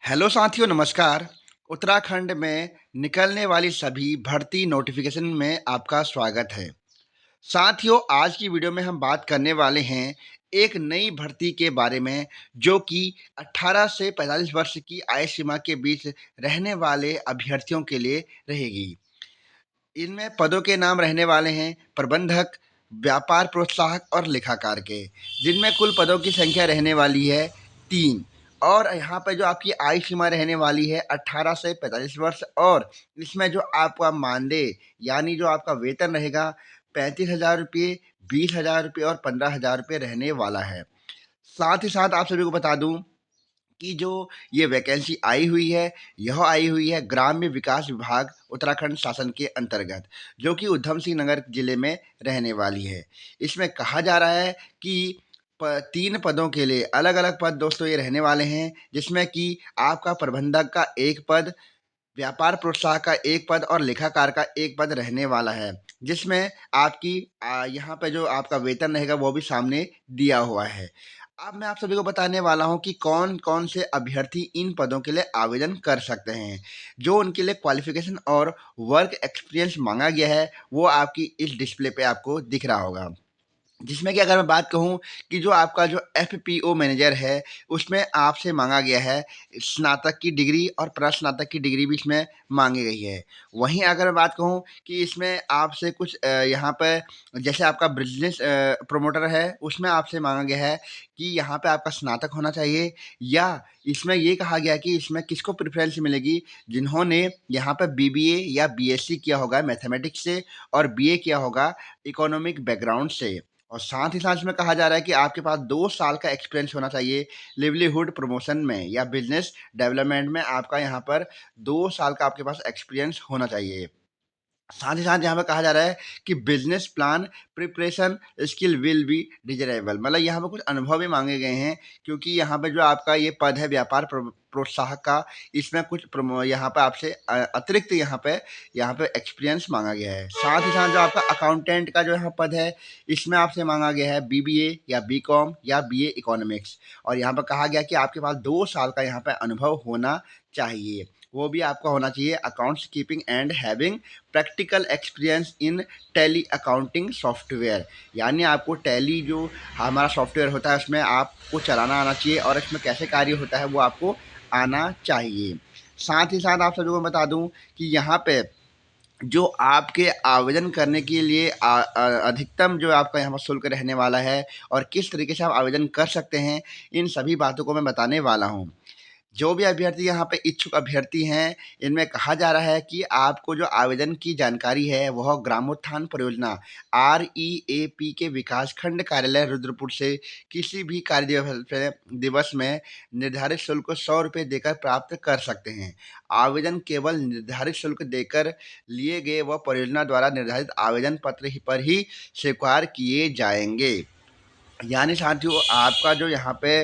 Hello साथियों, नमस्कार। उत्तराखंड में निकलने वाली सभी भर्ती नोटिफिकेशन में आपका स्वागत है। साथियों, आज की वीडियो में हम बात करने वाले हैं एक नई भर्ती के बारे में, जो कि 18 से 45 वर्ष की आयु सीमा के बीच रहने वाले अभ्यर्थियों के लिए रहेगी। इनमें पदों के नाम रहने वाले हैं प्रबंधक, व्यापार प्रोत्साहक और लेखाकार के, जिनमें कुल पदों की संख्या रहने वाली है 3। और यहाँ पे जो आपकी आयु सीमा रहने वाली है 18 से 45 वर्ष, और इसमें जो आपका मानदेय यानी जो आपका वेतन रहेगा 35,000 रुपये, 20,000 रुपये और 15,000 रुपये रहने वाला है। साथ ही साथ आप सभी को बता दूं कि जो ये वैकेंसी आई हुई है, यह आई हुई है ग्राम्य विकास विभाग उत्तराखंड शासन के अंतर्गत, जो कि ऊधम सिंह नगर जिले में रहने वाली है। इसमें कहा जा रहा है कि 3 पदों के लिए अलग-अलग पद दोस्तों ये रहने वाले हैं, जिसमें कि आपका प्रबंधक का 1 पद, व्यापार प्रोत्साहक का 1 पद और लेखाकार का 1 पद रहने वाला है, जिसमें आपकी यहाँ पे जो आपका वेतन रहेगा वो भी सामने दिया हुआ है। अब मैं आप सभी को बताने वाला हूँ कि कौन-कौन से अभ्यर्थी इन पदों के लिए आवेदन कर सकते हैं। जो उनके लिए क्वालिफ़िकेशन और वर्क एक्सपीरियंस माँगा गया है, वो आपकी इस डिस्प्ले पे आपको दिख रहा होगा। जिसमें कि अगर मैं बात कहूँ कि जो आपका जो एफपीओ मैनेजर है, उसमें आपसे माँगा गया है स्नातक की डिग्री और प्रस्नातक की डिग्री भी इसमें माँगी गई है। वहीं अगर मैं बात कहूँ कि इसमें आपसे कुछ यहाँ पे जैसे आपका बिज़नेस प्रमोटर है, उसमें आपसे माँगा गया है कि यहाँ पे आपका स्नातक होना चाहिए, या इसमें ये कहा गया है कि इसमें किसको प्रेफ़रेंस मिलेगी, जिन्होंने यहाँ पे बीबीए या बीएससी किया होगा मैथमेटिक्स से और बीए किया होगा इकोनॉमिक बैकग्राउंड से। और साथ ही साथ इसमें कहा जा रहा है कि आपके पास 2 साल का एक्सपीरियंस होना चाहिए लिवलीहुड प्रमोशन में या बिज़नेस डेवलपमेंट में, आपका यहाँ पर 2 साल का आपके पास एक्सपीरियंस होना चाहिए। साथ ही साथ यहाँ पे कहा जा रहा है कि business plan preparation skill will be desirable, मतलब यहाँ पे कुछ अनुभव भी मांगे गए हैं, क्योंकि यहाँ पे जो आपका ये पद है व्यापार प्रोत्साहक का, इसमें कुछ यहाँ पे आपसे अतिरिक्त यहाँ पे एक्सपीरियंस मांगा गया है। साथ ही साथ जो आपका अकाउंटेंट का जो यहाँ पद है, इसमें आपसे मांगा गया है बीबीए या बीकॉम या बीए इकोनॉमिक्स, और यहाँ पर कहा गया कि आपके पास 2 साल का यहाँ पे अनुभव होना चाहिए। वो भी आपका होना चाहिए accounts keeping and having practical experience in tally accounting software, यानी आपको टैली जो हमारा सॉफ्टवेयर होता है उसमें आपको चलाना आना चाहिए, और इसमें कैसे कार्य होता है वो आपको आना चाहिए। साथ ही साथ आप सभी को बता दूं कि यहाँ पे जो आपके आवेदन करने के लिए अधिकतम जो आपका यहाँ पर शुल्क रहने वाला है और किस तरीके से आप आवेदन कर सकते हैं, इन सभी बातों को मैं बताने वाला हूँ। जो भी अभ्यर्थी यहाँ पे इच्छुक अभ्यर्थी हैं, इनमें कहा जा रहा है कि आपको जो आवेदन की जानकारी है, वह ग्रामोत्थान परियोजना REAP के विकासखंड कार्यालय रुद्रपुर से किसी भी कार्य दिवस में निर्धारित शुल्क ₹100 देकर प्राप्त कर सकते हैं। आवेदन केवल निर्धारित शुल्क देकर लिए गए व परियोजना द्वारा निर्धारित आवेदन पत्र पर ही स्वीकार किए जाएंगे। यानी साथियों, आपका जो यहाँ पे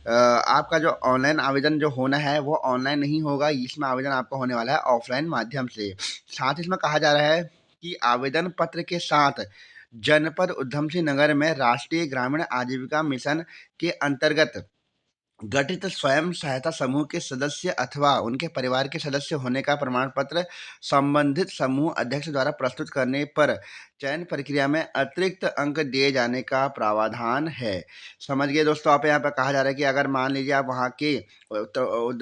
आपका जो ऑनलाइन आवेदन जो होना है वो ऑनलाइन नहीं होगा, इसमें आवेदन आपका होने वाला है ऑफलाइन माध्यम से। साथ ही इसमें कहा जा रहा है कि आवेदन पत्र के साथ जनपद उधम सिंह नगर में राष्ट्रीय ग्रामीण आजीविका मिशन के अंतर्गत गठित स्वयं सहायता समूह के सदस्य अथवा उनके परिवार के सदस्य होने का प्रमाण पत्र संबंधित समूह अध्यक्ष द्वारा प्रस्तुत करने पर चयन प्रक्रिया में अतिरिक्त अंक दिए जाने का प्रावधान है। समझ गए दोस्तों? आप यहाँ पर कहा जा रहा है कि अगर मान लीजिए आप वहाँ के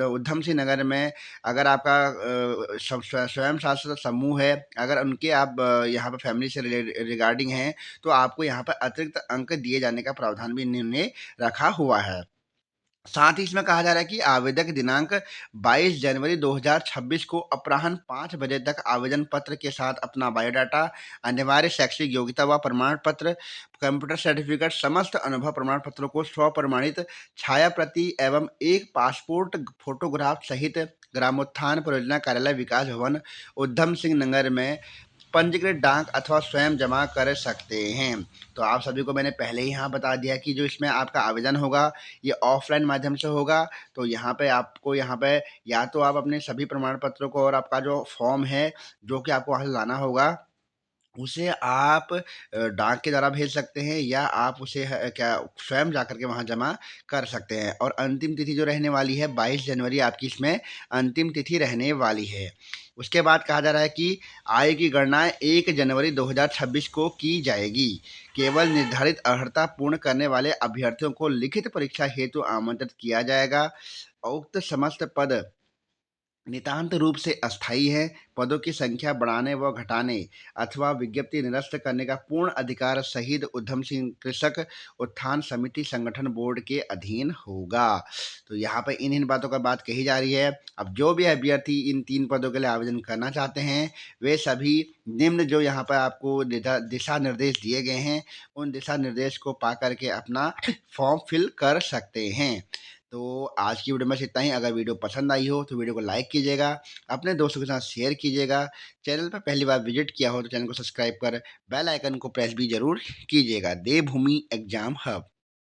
उधम सिंह नगर में अगर आपका स्वयं सहायता समूह है, अगर उनके आप यहाँ पर फैमिली से रिगार्डिंग हैं, तो आपको यहाँ पर अतिरिक्त अंक दिए जाने का प्रावधान भी इन्होंने रखा हुआ है। साथ ही इसमें कहा जा रहा है कि आवेदक दिनांक 22 जनवरी 2026 को अपराह्न 5 बजे तक आवेदन पत्र के साथ अपना बायोडाटा, अनिवार्य शैक्षिक योग्यता व प्रमाण पत्र, कंप्यूटर सर्टिफिकेट, समस्त अनुभव प्रमाण पत्रों को स्वप्रमाणित छाया प्रति एवं एक पासपोर्ट फोटोग्राफ सहित ग्रामोत्थान परियोजना कार्यालय विकास भवन उधम सिंह नगर में पंजीकृत डाक अथवा स्वयं जमा कर सकते हैं। तो आप सभी को मैंने पहले ही यहाँ बता दिया कि जो इसमें आपका आवेदन होगा, ये ऑफलाइन माध्यम से होगा। तो यहाँ पे आपको यहाँ पे या तो आप अपने सभी प्रमाण पत्रों को और आपका जो फॉर्म है, जो कि आपको वहाँ से लाना होगा, उसे आप डाक के द्वारा भेज सकते हैं या आप उसे क्या स्वयं जाकर के वहाँ जमा कर सकते हैं। और अंतिम तिथि जो रहने वाली है 22 जनवरी आपकी इसमें अंतिम तिथि रहने वाली है। उसके बाद कहा जा रहा है कि आय की गणना 1 जनवरी 2026 को की जाएगी। केवल निर्धारित अर्हता पूर्ण करने वाले अभ्यर्थियों को लिखित परीक्षा हेतु आमंत्रित किया जाएगा। उक्त समस्त पद नितांत रूप से अस्थायी है। पदों की संख्या बढ़ाने व घटाने अथवा विज्ञप्ति निरस्त करने का पूर्ण अधिकार शहीद उधम सिंह कृषक उत्थान समिति संगठन बोर्ड के अधीन होगा। तो यहाँ पर इन बातों का बात कही जा रही है। अब जो भी अभ्यर्थी इन 3 पदों के लिए आवेदन करना चाहते हैं, वे सभी निम्न जो यहाँ पर आपको दिशा निर्देश दिए गए हैं, उन दिशा निर्देश को पा करके अपना फॉर्म फिल कर सकते हैं। तो आज की वीडियो में बस इतना ही। अगर वीडियो पसंद आई हो तो वीडियो को लाइक कीजिएगा, अपने दोस्तों के साथ शेयर कीजिएगा। चैनल पर पहली बार विजिट किया हो तो चैनल को सब्सक्राइब कर बेल आइकन को प्रेस भी ज़रूर कीजिएगा। देवभूमि एग्जाम हब।